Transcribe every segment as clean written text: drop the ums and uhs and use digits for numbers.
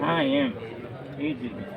હા એમ એ જ રીતે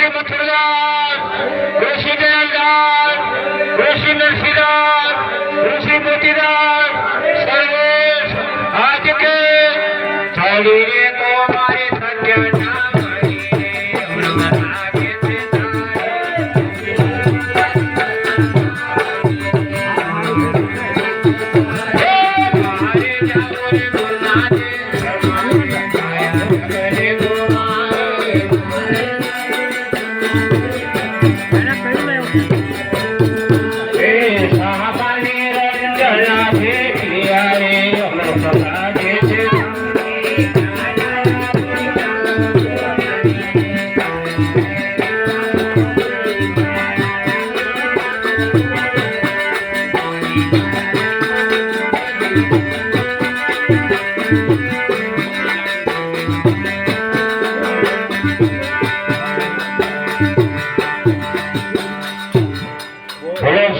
મથુરદાસ, ઋષિ દયાલદાસ, ઋષિ નરસિંહદાસ, ઋષિ મોતીદાસ, સર્વેશ આજ કે ચાલીને તો મારી સત્યના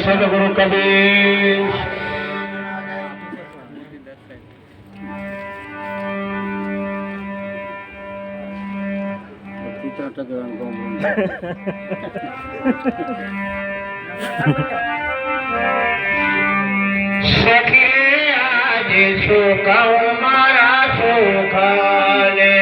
સદગુરુ કબીર સખી આજે સુખાઓ મારા સુખાને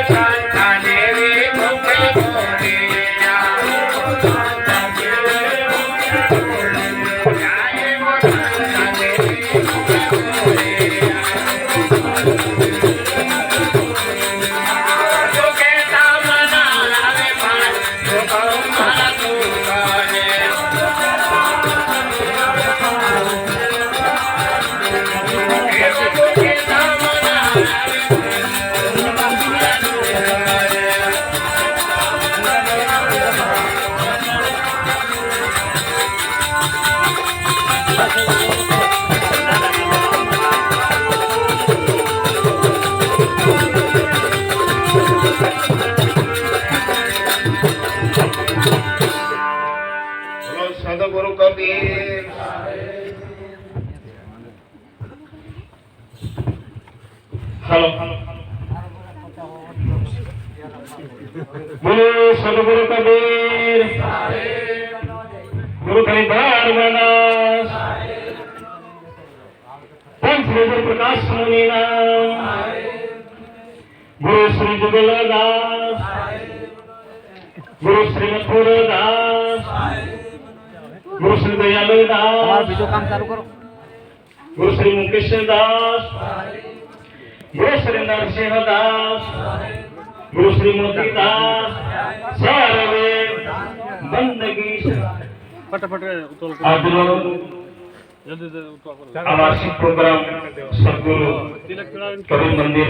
શાંતા દેવી મુખે બોલિયા શાંતા દેવી મુખે બોલિયા જય મો શાંતા દેવી મુખે બોલિયા જો કહેતા મના લાવે પાન તો કહું મારા સુખાને સદગુરુ કબીર हेलो बोलो सदगुरु कबीर गुरु हरिदास मानस पंच नजर प्रकाश मुनि नाम गुरु श्री जुगल दास गुरु श्री मथुर दास गुरु श्री दयालु दास बीजो काम चालू करो गुरु श्री मुकेश दास गुरु श्री नरसिंह दास गुरु श्री मोती दास सर्वे बंदगी फटाफट आज आवासिक प्रोग्राम सदगुरु कबीर मंदिर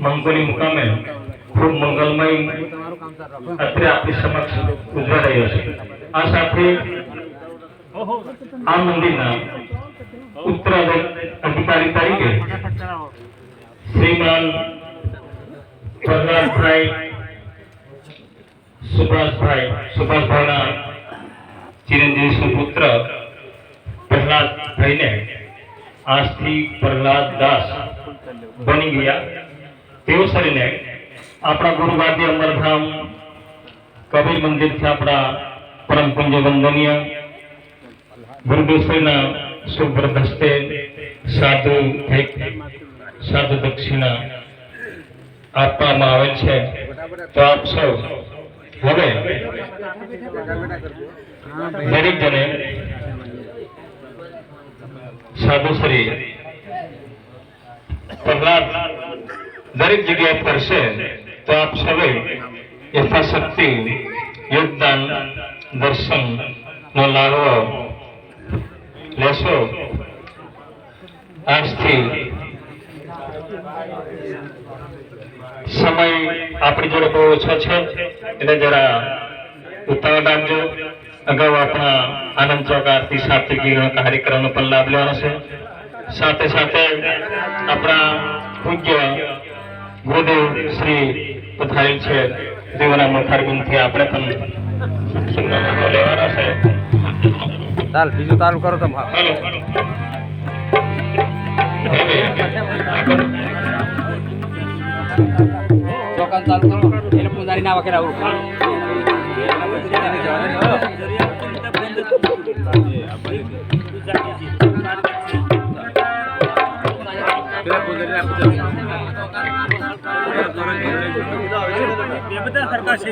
मंगोली मुकामे खूब मंगलमय અત્રે આપણી સમક્ષ ઉજવાઈ રહ્યો છે આ સાથે આ મંદિરના ઉત્તરાધિકારી તરીકે શ્રીમાન પ્રહલાદભાઈ સુભાષભાઈના ચિરંજીવી સુપુત્ર પ્રહલાદભાઈને આજથી પ્રહલાદ દાસ બની ગયા તેઓ સરીને આપણા ગુરુવાદ્ય અમરધામ કબીર મંદિરથી આપણા પરમ પૂજ્ય વંદનીય ગુરુદેવશ્રીના સુબ્રત હસ્તે સાધુ દક્ષિણા આપવામાં આવે છે તો આપ સૌ હવે દરેક જણે સાધુશ્રી પ્રહલાદ દરેક જગ્યાએ ફરશે તો આપ સૌએ યથાશક્તિ યોગદાન દર્શન નો લાભ લેશો આજથી સમય આપણી જોડે બહુ ઓછો છે એટલે જરા ઉતાવળ રાખજો અગાઉ આપણા આનંદ ચોક આરતી સાત્વિકીનો કાર્યક્રમનો પણ લાભ લેવાનો છે સાથે સાથે આપણા પૂજ્ય ગુરુદેવ શ્રી પધારેલ છે દેવના મુખારબિંદથી આપણે પણ લેવાના છે ચાલ બીજું ચાલુ કરો તમે હાલો ચોકાન ચાલુ કરો એટલે પૂજારી ના વખેર આવું બધા સરકાર છે